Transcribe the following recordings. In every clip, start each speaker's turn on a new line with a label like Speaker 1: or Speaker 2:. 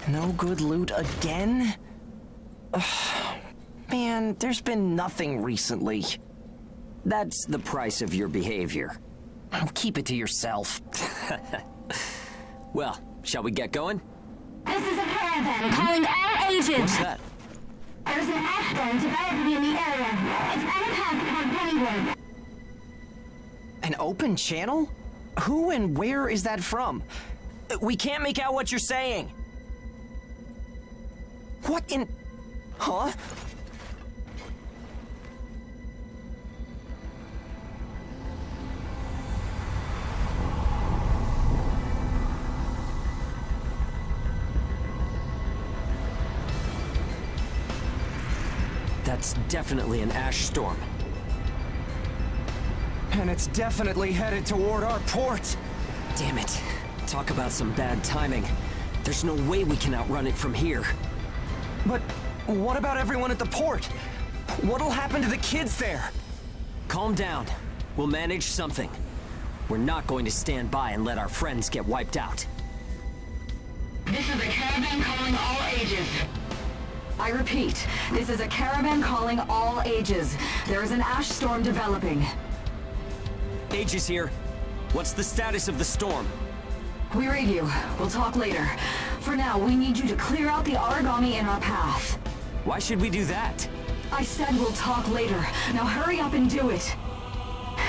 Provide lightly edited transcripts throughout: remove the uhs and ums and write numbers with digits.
Speaker 1: No good loot again? Ugh. Man, there's been nothing recently.
Speaker 2: That's the price of your behavior.
Speaker 1: Keep it to yourself.
Speaker 2: Well, shall we get going?
Speaker 3: This is a caravan calling all agents.
Speaker 2: What's that?
Speaker 3: There's an ash storm developing in the area. It's on a path toward Pennywood.
Speaker 1: An open channel? Who and where is that from? We can't make out what you're saying. What in... Huh?
Speaker 2: That's definitely an ash storm.
Speaker 1: And it's definitely headed toward our port.
Speaker 2: Damn it. Talk about some bad timing. There's no way we can outrun it from here.
Speaker 1: But what about everyone at the port? What'll happen to the kids there?
Speaker 2: Calm down. We'll manage something. We're not going to stand by and let our friends get wiped out.
Speaker 3: This is a caravan calling all ages.
Speaker 4: I repeat, this is a caravan calling all ages. There is an ash storm developing.
Speaker 2: Aegis here. What's the status of the storm?
Speaker 4: We read you. We'll talk later. For now, we need you to clear out the Aragami in our path.
Speaker 2: Why should we do that?
Speaker 4: I said we'll talk later. Now hurry up and do it.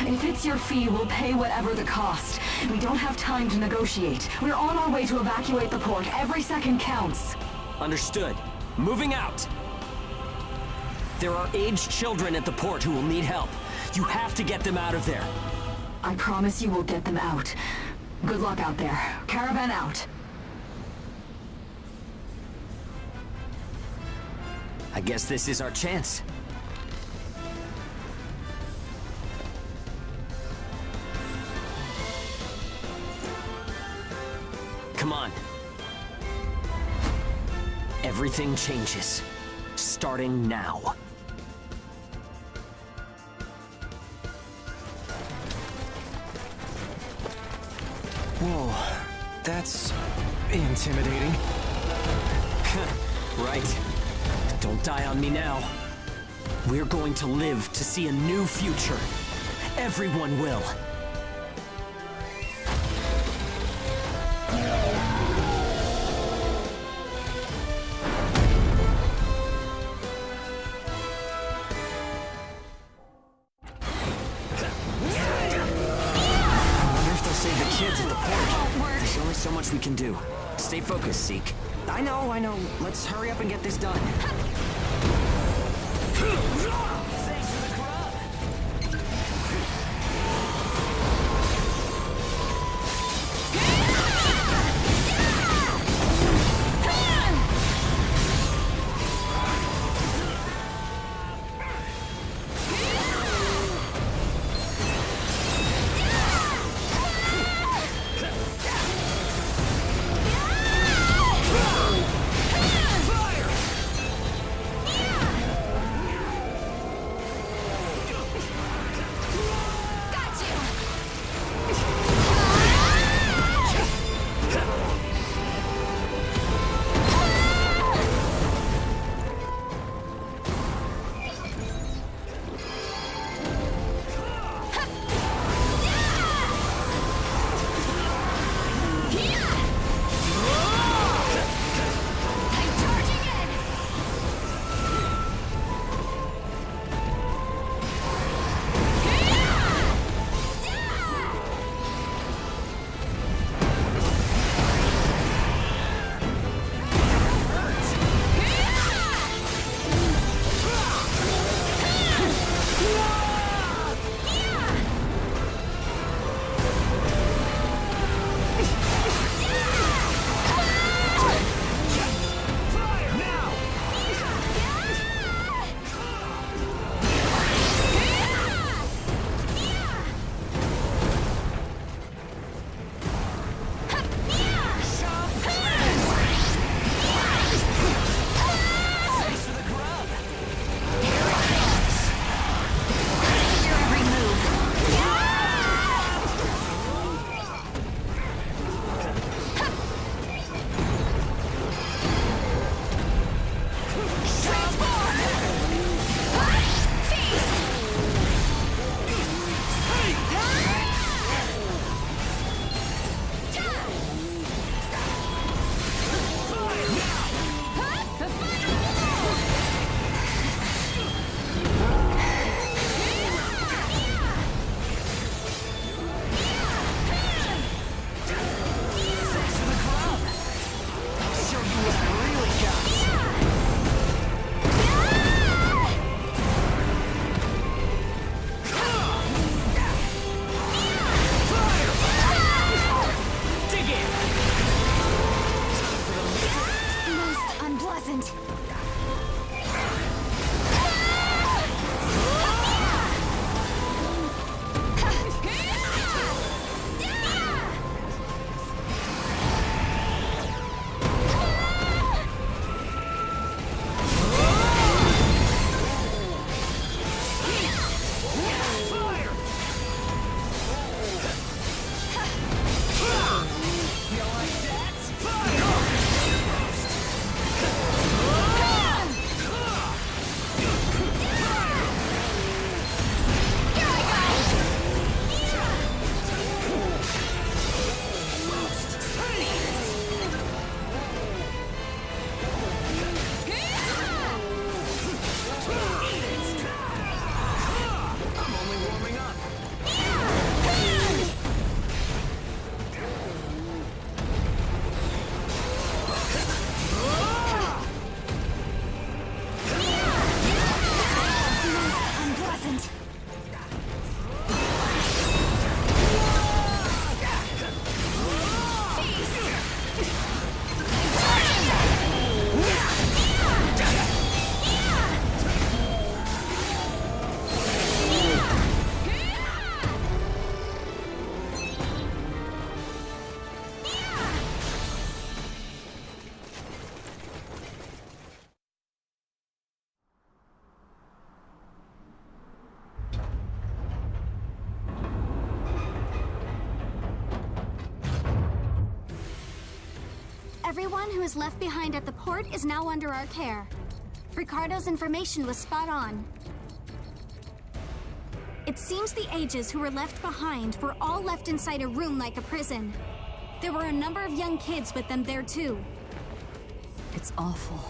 Speaker 4: If it's your fee, we'll pay whatever the cost. We don't have time to negotiate. We're on our way to evacuate the port. Every second counts.
Speaker 2: Understood. Moving out! There are aged children at the port who will need help. You have to get them out of there.
Speaker 4: I promise you we'll get them out. Good luck out there. Caravan out.
Speaker 2: I guess this is our chance. Come on. Everything changes. Starting now.
Speaker 1: Whoa, that's intimidating.
Speaker 2: Right. Don't die on me now. We're going to live to see a new future. Everyone will. So much we can do. Stay focused, Zeke.
Speaker 1: I know. Let's hurry up and get this done.
Speaker 2: Thanks for the crowd.
Speaker 3: Everyone who is left behind at the port is now under our care. Ricardo's information was spot on. It seems the ages who were left behind were all left inside a room like a prison. There were a number of young kids with them there too.
Speaker 4: It's awful.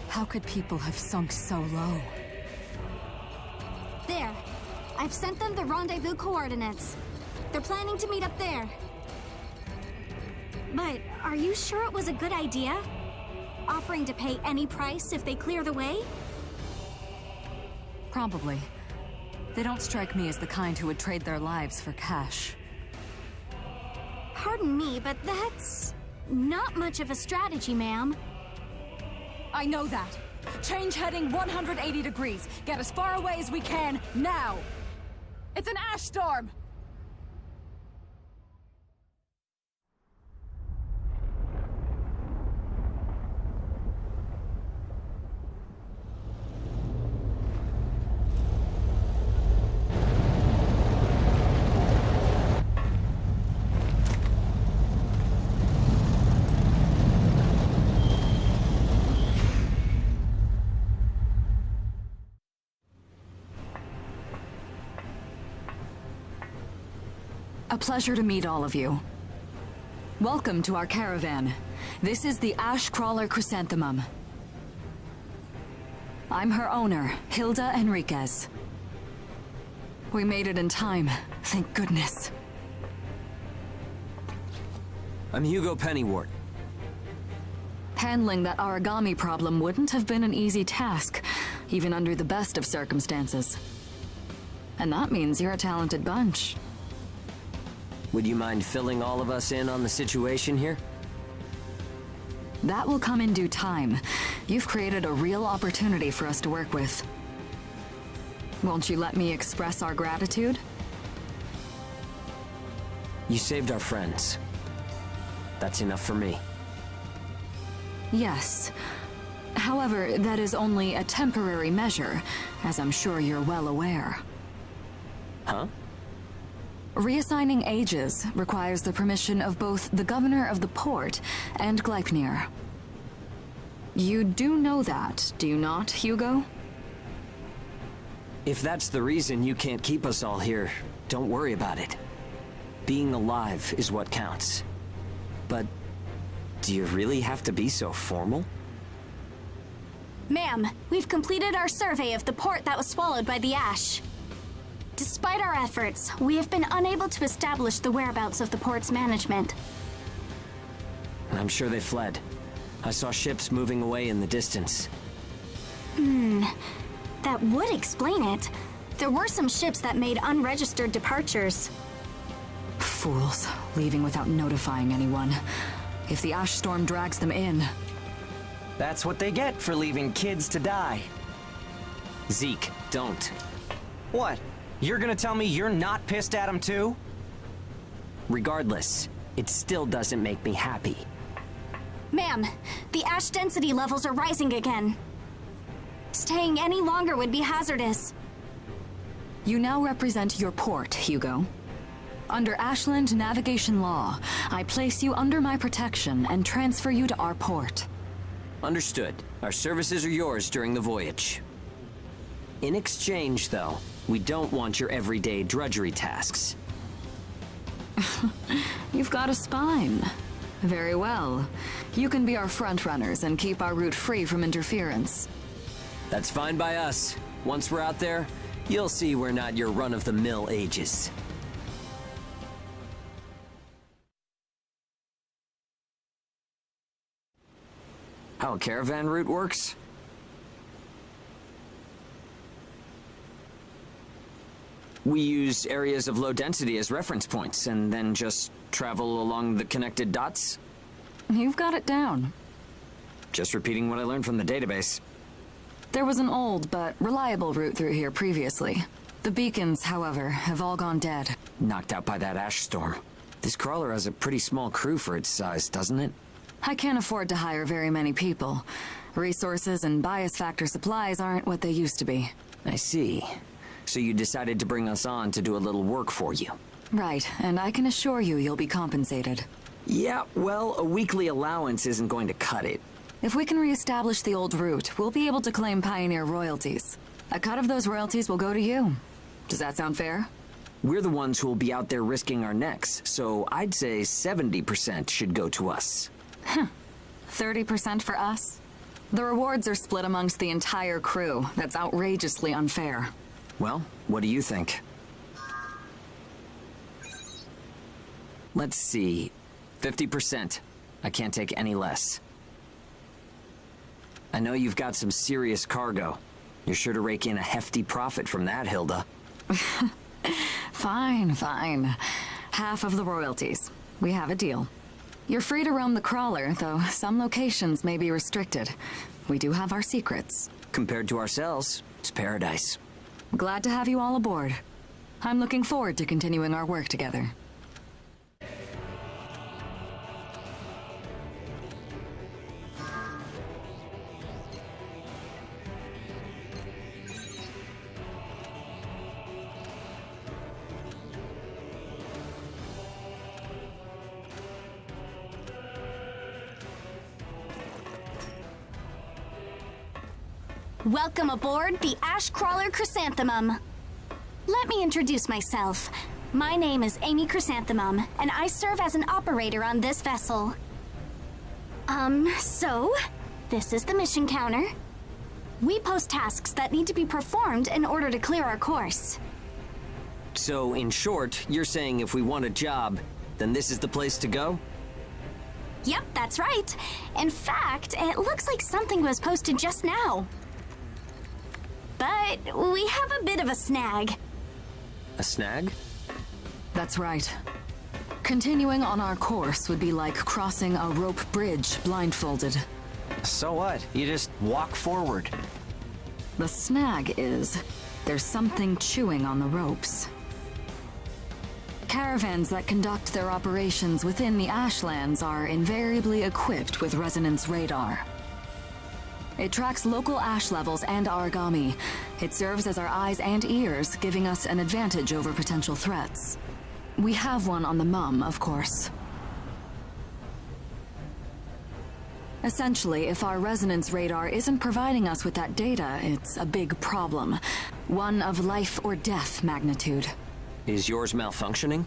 Speaker 4: How could people have sunk so low?
Speaker 3: There. I've sent them the rendezvous coordinates. They're planning to meet up there. But are you sure it was a good idea? Offering to pay any price if they clear the way?
Speaker 4: Probably. They don't strike me as the kind who would trade their lives for cash.
Speaker 3: Pardon me, but that's not much of a strategy, ma'am.
Speaker 4: I know that. Change heading 180 degrees. Get as far away as we can, now! It's an ash storm! A pleasure to meet all of you. Welcome to our caravan. This is the Ash Crawler Chrysanthemum. I'm her owner, Hilda Henriquez. We made it in time, thank goodness.
Speaker 2: I'm Hugo Pennywort.
Speaker 4: Handling that Aragami problem wouldn't have been an easy task, even under the best of circumstances. And that means you're a talented bunch.
Speaker 2: Would you mind filling all of us in on the situation here?
Speaker 4: That will come in due time. You've created a real opportunity for us to work with. Won't you let me express our gratitude?
Speaker 2: You saved our friends. That's enough for me.
Speaker 4: Yes. However, that is only a temporary measure, as I'm sure you're well aware.
Speaker 2: Huh?
Speaker 4: Reassigning ages requires the permission of both the governor of the port and Gleipnir. You do know that, do you not, Hugo?
Speaker 2: If that's the reason you can't keep us all here, don't worry about it. Being alive is what counts. But do you really have to be so formal?
Speaker 3: Ma'am, we've completed our survey of the port that was swallowed by the ash. Despite our efforts, we have been unable to establish the whereabouts of the port's management.
Speaker 2: I'm sure they fled. I saw ships moving away in the distance.
Speaker 3: That would explain it. There were some ships that made unregistered departures.
Speaker 4: Fools, leaving without notifying anyone. If the ash storm drags them in...
Speaker 1: That's what they get for leaving kids to die.
Speaker 2: Zeke, don't.
Speaker 1: What? You're gonna tell me you're not pissed at him too?
Speaker 2: Regardless, it still doesn't make me happy.
Speaker 3: Ma'am, the ash density levels are rising again. Staying any longer would be hazardous.
Speaker 4: You now represent your port, Hugo. Under Ashland navigation law, I place you under my protection and transfer you to our port.
Speaker 2: Understood. Our services are yours during the voyage. In exchange, though, we don't want your everyday drudgery tasks.
Speaker 4: You've got a spine. Very well. You can be our front-runners and keep our route free from interference.
Speaker 2: That's fine by us. Once we're out there, you'll see we're not your run-of-the-mill ages. How a caravan route works? We use areas of low density as reference points, and then just travel along the connected dots?
Speaker 4: You've got it down.
Speaker 2: Just repeating what I learned from the database.
Speaker 4: There was an old but reliable route through here previously. The beacons, however, have all gone dead.
Speaker 2: Knocked out by that ash storm. This crawler has a pretty small crew for its size, doesn't it?
Speaker 4: I can't afford to hire very many people. Resources and bias factor supplies aren't what they used to be.
Speaker 2: I see. So you decided to bring us on to do a little work for you.
Speaker 4: Right, and I can assure you you'll be compensated.
Speaker 2: Yeah, well, a weekly allowance isn't going to cut it.
Speaker 4: If we can reestablish the old route, we'll be able to claim Pioneer royalties. A cut of those royalties will go to you. Does that sound fair?
Speaker 2: We're the ones who will be out there risking our necks, so I'd say 70% should go to us.
Speaker 4: 30% for us? The rewards are split amongst the entire crew. That's outrageously unfair.
Speaker 2: Well, what do you think? Let's see. 50%. I can't take any less. I know you've got some serious cargo. You're sure to rake in a hefty profit from that, Hilda.
Speaker 4: Fine. Half of the royalties. We have a deal. You're free to roam the crawler, though some locations may be restricted. We do have our secrets.
Speaker 2: Compared to ourselves, it's paradise.
Speaker 4: Glad to have you all aboard. I'm looking forward to continuing our work together.
Speaker 3: Welcome aboard the Ash Crawler Chrysanthemum. Let me introduce myself. My name is Amy Chrysanthemum, and I serve as an operator on this vessel. So, this is the mission counter. We post tasks that need to be performed in order to clear our course.
Speaker 2: So, in short, you're saying if we want a job, then this is the place to go?
Speaker 3: Yep, that's right. In fact, it looks like something was posted just now. But we have a bit of a snag.
Speaker 2: A snag?
Speaker 4: That's right. Continuing on our course would be like crossing a rope bridge blindfolded.
Speaker 1: So what? You just walk forward.
Speaker 4: The snag is, there's something chewing on the ropes. Caravans that conduct their operations within the Ashlands are invariably equipped with resonance radar. It tracks local ash levels and Aragami. It serves as our eyes and ears, giving us an advantage over potential threats. We have one on the Mum, of course. Essentially, if our resonance radar isn't providing us with that data, it's a big problem. One of life or death magnitude.
Speaker 2: Is yours malfunctioning?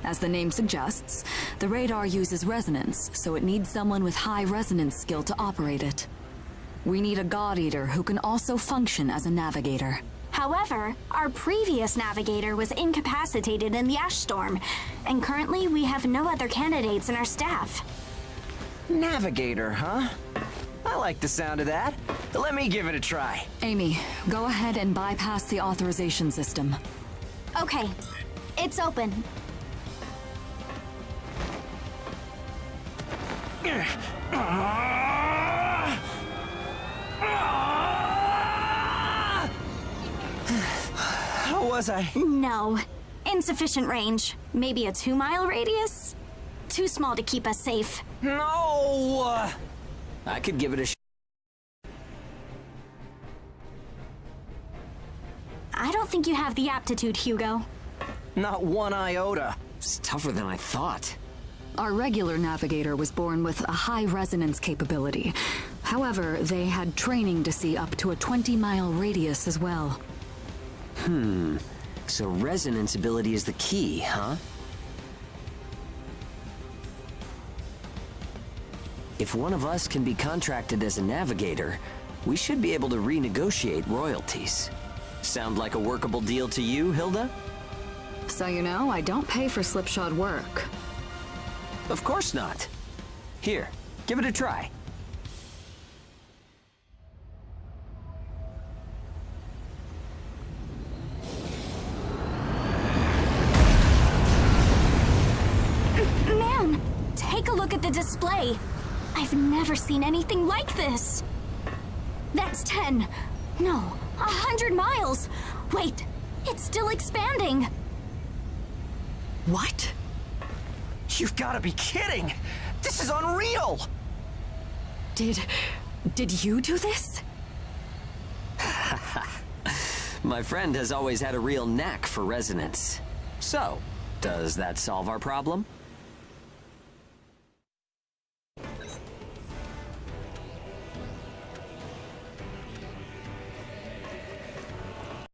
Speaker 4: As the name suggests, the radar uses resonance, so it needs someone with high resonance skill to operate it. We need a God Eater who can also function as a navigator.
Speaker 3: However, our previous navigator was incapacitated in the ash storm, and currently we have no other candidates in our staff.
Speaker 1: Navigator, huh? I like the sound of that. Let me give it a try.
Speaker 4: Amy, go ahead and bypass the authorization system.
Speaker 3: Okay, it's open.
Speaker 1: How was I?
Speaker 3: No. Insufficient range. Maybe a 2-mile radius? Too small to keep us safe.
Speaker 1: No!
Speaker 2: I could give it a
Speaker 3: I don't think you have the aptitude, Hugo.
Speaker 1: Not one iota.
Speaker 2: It's tougher than I thought.
Speaker 4: Our regular navigator was born with a high resonance capability. However, they had training to see up to a 20-mile radius as well.
Speaker 2: So resonance ability is the key, huh? If one of us can be contracted as a navigator, we should be able to renegotiate royalties. Sound like a workable deal to you, Hilda?
Speaker 4: So you know, I don't pay for slipshod work.
Speaker 2: Of course not. Here, give it a try.
Speaker 3: Man, take a look at the display. I've never seen anything like this. That's 10. No, 100 miles. Wait, it's still expanding.
Speaker 4: What?
Speaker 1: You've got to be kidding! This is unreal!
Speaker 4: Did you do this?
Speaker 2: My friend has always had a real knack for resonance. So, does that solve our problem?